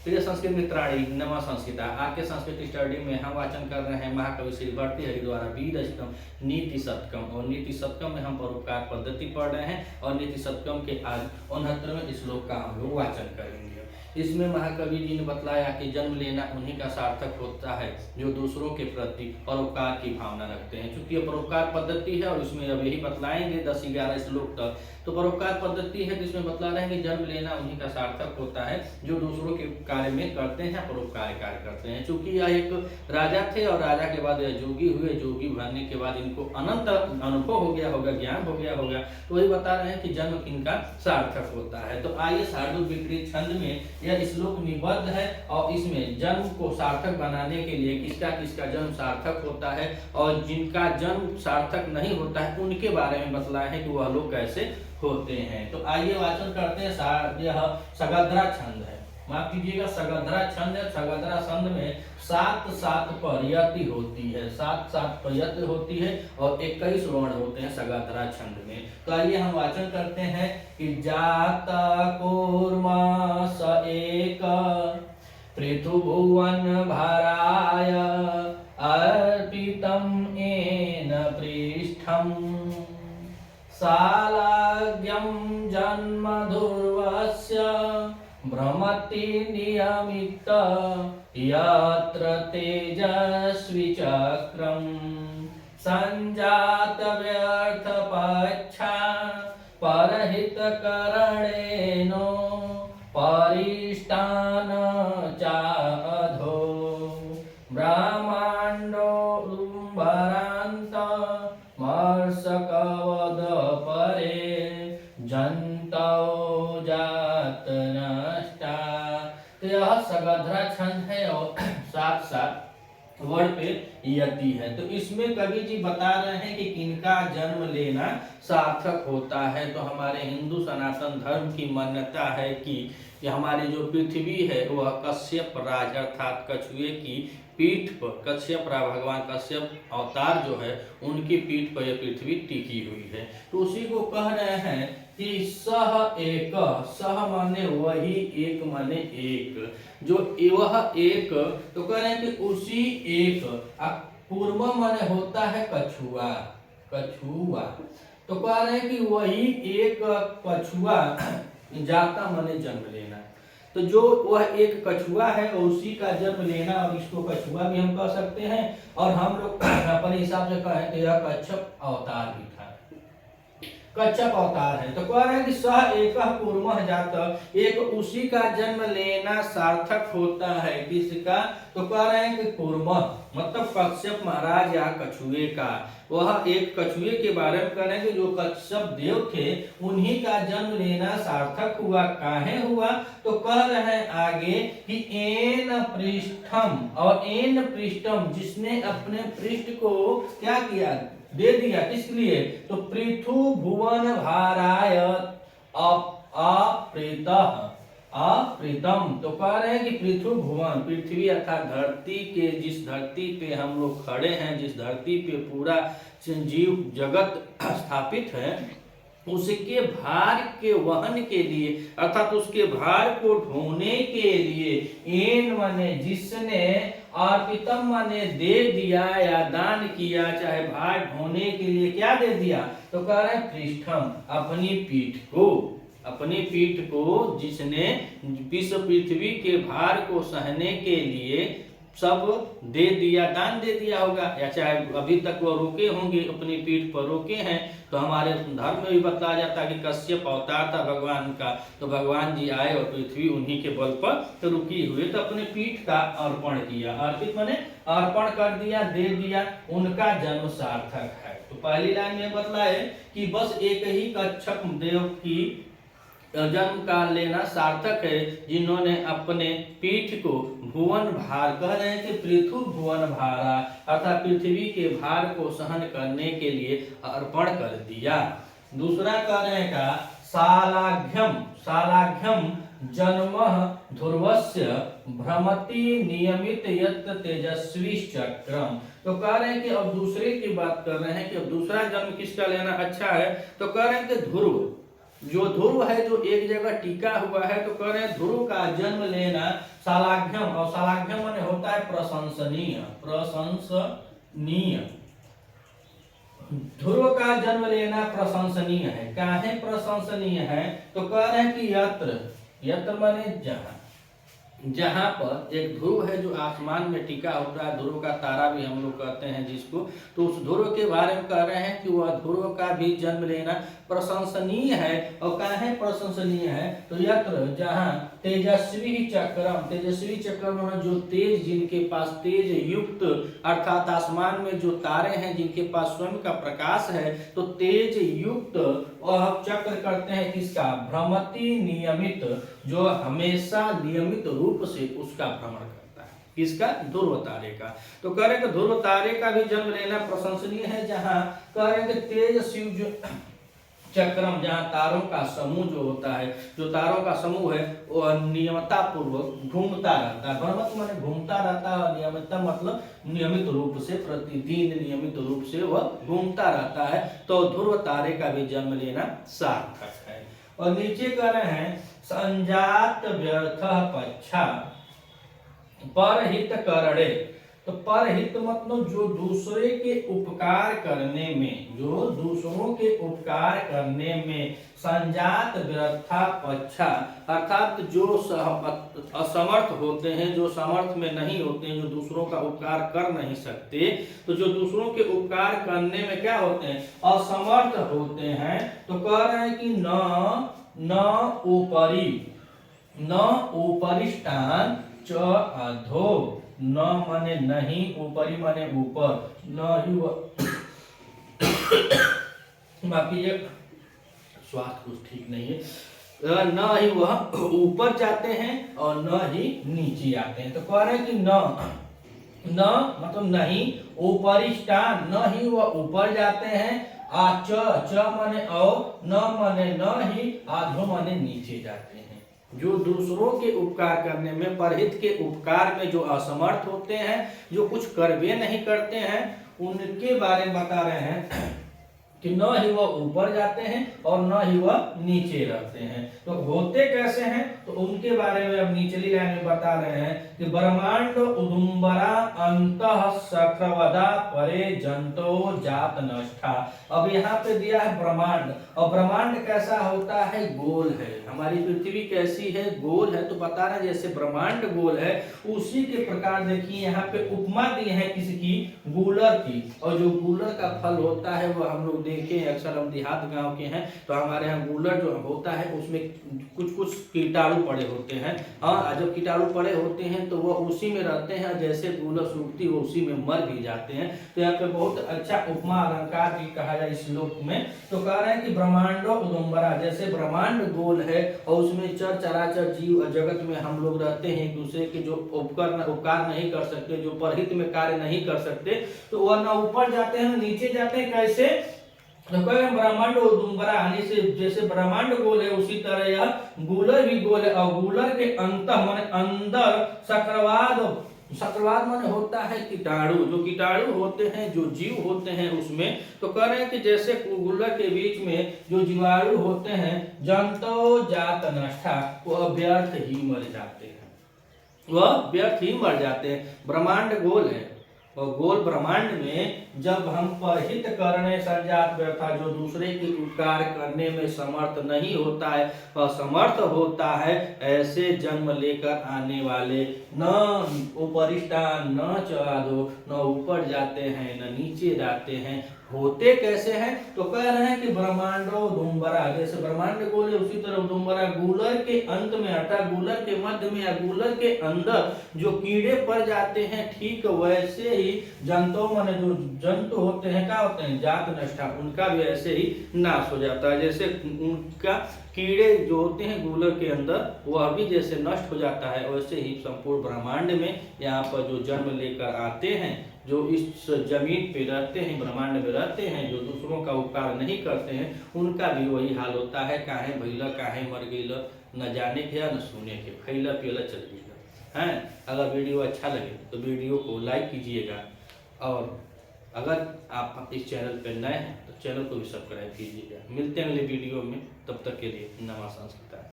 प्रिय संस्कृत मित्राणी नमः संस्कृता। आज के संस्कृत स्टडी में हम वाचन कर रहे हैं महाकवि श्री भर्तृहरि द्वारा वीर रचितम नीति शतकम। और नीति शतकम में हम परोपकार पद्धति पढ़ रहे हैं और नीति शतकम के आज 69वें श्लोक का हम लोग वाचन करेंगे। इसमें महाकवि जी ने बतलाया कि जन्म लेना उन्हीं का सार्थक होता है जो दूसरों के प्रति परोपकार की भावना रखते हैं। चूंकि ये परोपकार पद्धति है और इसमें अब यही बतलाएंगे 10-11 श्लोक तक। तो परोपकार पद्धति है जिसमें बतला रहे हैं कि जन्म लेना उन्हीं का सार्थक होता है जो दूसरों के कार्य में करते हैं, परोपकार कार्य करते हैं। चूंकि यह एक राजा थे और राजा के बाद यह जोगी हुए, जोगी बनने के बाद इनको अनंत अनुभव हो गया होगा, ज्ञान हो गया होगा, तो वही बता रहे हैं कि जन्म किनका सार्थक होता है। तो आइए शार्दूल विपरीत छंद में यह श्लोक निबद्ध है और इसमें जन्म को सार्थक बनाने के लिए किसका किसका जन्म सार्थक होता है और जिनका जन्म सार्थक नहीं होता है उनके बारे में बतलाया है कि वह लोग कैसे होते हैं। तो आइए वाचन करते हैं। यह सगद्रा छंद है, माफ कीजिएगा सगद्रा छंद है। सगद्रा छंद में 7-7 पर्यायति होती है, 7-7 पर्यायति होती है और 21 वर्ण होते हैं सगद्रा छंद में। तो आइए हम वाचन करते हैं कि जाता कूर्मा स एक पृथुभुवन भराय अर्पितम् येन पृष्ठम् शालाग्यं जन्म ध्रुवस्य भ्रमति नियमित यत्र तेजस्वी चक्रम् संजात व्यर्थ पच्छा परहित करणेन परिष्टान चा अधो ब्रह्मांडो लुम्बरांत मर्षकवद परे जंतो जात नष्टा। तो यह सगद्रा छंद है और 7-7 वर्ड पे यति है। तो इसमें कवि जी बता रहे हैं कि किनका जन्म लेना सार्थक होता है। तो हमारे हिंदू सनातन धर्म की मान्यता है कि हमारी जो पृथ्वी है वह कश्यप राज अर्थात कछुए की पीठ पर, कश्यप भगवान कश्यप अवतार जो है उनकी पीठ पर यह पृथ्वी टिकी हुई है। तो उसी को कह रहे हैं कि सह एक, सह माने वही, एक माने एक, जो वह एक, तो कह रहे हैं कि उसी एक। पूर्व माने होता है कछुआ, कछुआ, तो कह रहे हैं कि वही एक कछुआ जाता माने जन्म लेना। तो जो वह एक कछुआ है और उसी का जन्म लेना, और इसको कछुआ भी हम कह सकते हैं और हम लोग अपने हिसाब से कहें तो यह कच्छप अवतार भी था, कच्छप अवतार है। तो कह रहे हैं कि सह एक पूर्व जात, एक उसी का जन्म लेना सार्थक होता है। किसका? तो कह रहे हैं कि पूर्व मतलब कश्यप महाराज या कछुए का। वह एक कछुए के बारे में कह रहे हैं कि जो कश्यप देव थे उन्हीं का जन्म लेना सार्थक हुआ। काहे हुआ? तो कह रहे हैं आगे कि एन पृष्ठम, और एन पृष्ठम जिसने अपने पृष्ठ को क्या किया, दे दिया। किस लिए? तो पृथु भुवन भाराय अप्रीतः अप्रीतम। तो कह रहे हैं कि पृथु भुवन, पृथ्वी अर्थात धरती के, जिस धरती पे हम लोग खड़े हैं, जिस धरती पे पूरा जीव जगत स्थापित है, उसके भार के वहन के लिए अर्थात उसके भार को ढोने के लिए, एन माने जिसने, अर्पितम माने दे दिया या दान किया, चाहे भार ढोने के लिए क्या दे दिया, तो कह रहे हैं पृष्ठम अपनी पीठ को, अपनी पीठ को जिसने विश्व पृथ्वी के भार को सहने के लिए सब दे दिया, दान दे दिया होगा, या चाहे अभी तक वो रोके होंगे, अपनी पीठ पर रोके हैं। तो हमारे धर्म में भी बताया जाता है कि कश्यप अवतार था भगवान का, तो भगवान जी आए और पृथ्वी उन्हीं के बल पर तो रुकी हुई, तो अपने पीठ का अर्पण किया। अर्पित माने अर्पण कर दिया, दे दिया, उनका जन्म सार्थक है। तो पहली लाइन में बतलाए कि बस एक ही कच्छप देव की जन्म का लेना सार्थक है जिन्होंने अपने पीठ को भुवन भार, कह रहे हैं कि पृथु भुवन भारा अर्थात पृथ्वी के भार को सहन करने के लिए अर्पण कर दिया। दूसरा कह रहे हैं का शालाघ्यम, शालाघ्यम जन्म ध्रुवस्य भ्रमति नियमित यत् तेजस्वी चक्रम। तो कह रहे हैं कि अब दूसरे की बात कर रहे हैं कि अब दूसरा जन्म किसका लेना अच्छा है। तो कह रहे हैं कि ध्रुव, जो ध्रुव है जो एक जगह टिका हुआ है, तो कह रहे हैं ध्रुव का जन्म लेना शालाघ्यम, और शालाघ्यम माने होता है प्रशंसनीय, प्रशंसनीय। ध्रुव का जन्म लेना प्रशंसनीय है। काहे प्रशंसनीय है? तो कह रहे हैं कि यत्र, यत्र माने जहाँ, जहां पर एक ध्रुव है जो आसमान में टिका होता है, ध्रुव का तारा भी हम लोग कहते हैं जिसको, तो उस ध्रुव के बारे में कह रहे हैं कि वह ध्रुव का भी जन्म लेना प्रशंसनीय है। और काहे प्रशंसनीय है? तो यत्र जहां तेजस्वी चक्रम, तेजस्वी चक्रम जो तेज, जिनके पास तेज युक्त, अर्थात आसमान में जो तारे हैं जिनके पास स्वयं का प्रकाश है, तो तेज युक्त वह चक्र करते हैं किसका? भ्रमति नियमित, जो हमेशा नियमित रूप से उसका भ्रमण करता है। किसका? ध्रुव तारे का। तो कह रहे कि ध्रुव तारे का भी जन्म लेना प्रशंसनीय है, जहां कह रहे कि तेज शिव जो चक्रम, जहां तारों का समूह जो होता है, जो तारों का समूह है वो नियमता पूर्वक घूमता रहता है। भ्रमत माने घूमता रहता है, नियमितता मतलब नियमित रूप से, प्रतिदिन नियमित रूप से वह घूमता रहता है। तो ध्रुव तारे का भी जन्म लेना सार्थक है। और नीचे कह रहे हैं संजात व्यर्थ पच्छा परहित करणे। तो परहित मतलब जो दूसरे के उपकार करने में, जो दूसरों के उपकार करने में, संजात व्यर्था पच्छा अर्थात जो असमर्थ होते हैं, जो सामर्थ्य में नहीं होते हैं, जो दूसरों का उपकार कर नहीं सकते, तो जो दूसरों के उपकार करने में क्या होते हैं? असमर्थ होते हैं। तो कह रहे हैं कि न ऊपरी, न ऊपरिष्टान च अधो, न माने नहीं, ऊपरी माने ऊपर, न ही माफ कीजिए स्वास्थ्य कुछ ठीक नहीं है, न ही वह ऊपर जाते हैं और न ही नीचे आते हैं। तो कह रहे हैं कि न मतलब नहीं, ऊपरिष्टान न ही वह ऊपर जाते हैं, च माने और, न माने न ही, आधो माने नीचे जाते हैं। जो दूसरों के उपकार करने में, परहित के उपकार में जो असमर्थ होते हैं, जो कुछ करवे नहीं करते हैं, उनके बारे में बता रहे हैं कि न ही वह ऊपर जाते हैं और न ही वह नीचे रहते हैं। तो होते कैसे हैं? तो उनके बारे में अब निचली लाइन में बता रहे हैं कि ब्रह्मांड उदुम्बरा अंतः सक्रवदा परे जंतो जात नष्टा। अब यहाँ पे दिया है ब्रह्मांड, और ब्रह्मांड कैसा होता है? गोल है। हमारी पृथ्वी कैसी है? गोल है। तो बता रहे जैसे ब्रह्मांड गोल है, उसी के प्रकार देखिए यहाँ पे उपमा दी है किसकी? गूलर की। और जो गूलर का फल होता है वह हम लोग देखे, अक्सर हम देहात गांव के हैं, तो हमारे यहाँ गूलर जो होता है उसमें कुछ कुछ कीटाणु पड़े होते हैं, और जब कीटाणु पड़े होते हैं तो वह उसी में रहते हैं, जैसे गूलर सूखती वो उसी में मर भी जाते हैं। तो यहाँ पे बहुत अच्छा उपमा अलंकार भी कहा जाए इस श्लोक में। तो कह रहे हैं कि ब्रह्मांडो उदुम्बरा, जैसे ब्रह्मांड गोल है और उसमें चर चराचर जीव जगत में हम लोग रहते हैं, एक दूसरे के जो उपकार नहीं कर सकते, जो परहित में कार्य नहीं कर सकते, तो वह न ऊपर जाते हैं न नीचे जाते हैं। कैसे? तो ब्रह्मांड उदुम्बरा आने से, जैसे ब्रह्मांड गोल है उसी तरह यह गूलर भी गोल है, और गूलर के अंत माने अंदर सक्रावाद, सक्रावाद माने होता है कीटाणु, जो कीटाणु होते हैं, जो जीव होते हैं उसमें। तो कह रहे हैं कि जैसे गूलर के बीच में जो जीवाणु होते हैं, जंतो जात नष्टा, वह व्यर्थ ही मर जाते हैं, वह व्यर्थ ही मर जाते हैं। ब्रह्मांड गोल है, और गोल ब्रह्मांड में जब हम परहित करने संजात व्यर्था, जो दूसरे के उपकार करने में समर्थ नहीं होता है, असमर्थ होता है, ऐसे जन्म लेकर आने वाले न उपरिष्टान न चरादो, न ऊपर जाते हैं न नीचे जाते हैं। होते कैसे हैं? तो कह रहे हैं कि ब्रह्मांडो उदुम्बरा, जैसे ब्रह्मांड गोल है उसी तरह उदुम्बरा, गूलर के अंत में अर्थात गूलर के मध्य में या गूलर के अंदर जो कीड़े पड़ जाते हैं, ठीक वैसे ही जंतु माने जो जंतु होते हैं, क्या होते हैं? जात नष्टा, उनका भी ऐसे ही नाश हो जाता है। जैसे उनका कीड़े जो होते हैं गूलर के अंदर, वह भी जैसे नष्ट हो जाता है, वैसे ही संपूर्ण ब्रह्मांड में यहाँ पर जो जन्म लेकर आते हैं, जो इस जमीन पे रहते हैं, ब्रह्मांड में रहते हैं, जो दूसरों का उपकार नहीं करते हैं, उनका भी वही हाल होता है। काहे भैला, काहे मर गईला, न जाने के न सुने के, खैला पियला चल गईला। हैं, अगर वीडियो अच्छा लगे तो वीडियो को लाइक कीजिएगा, और अगर आप इस चैनल पर नए हैं तो चैनल को भी सब्सक्राइब कीजिएगा। मिलते हैं अगले वीडियो में, तब तक के लिए नमस्कार।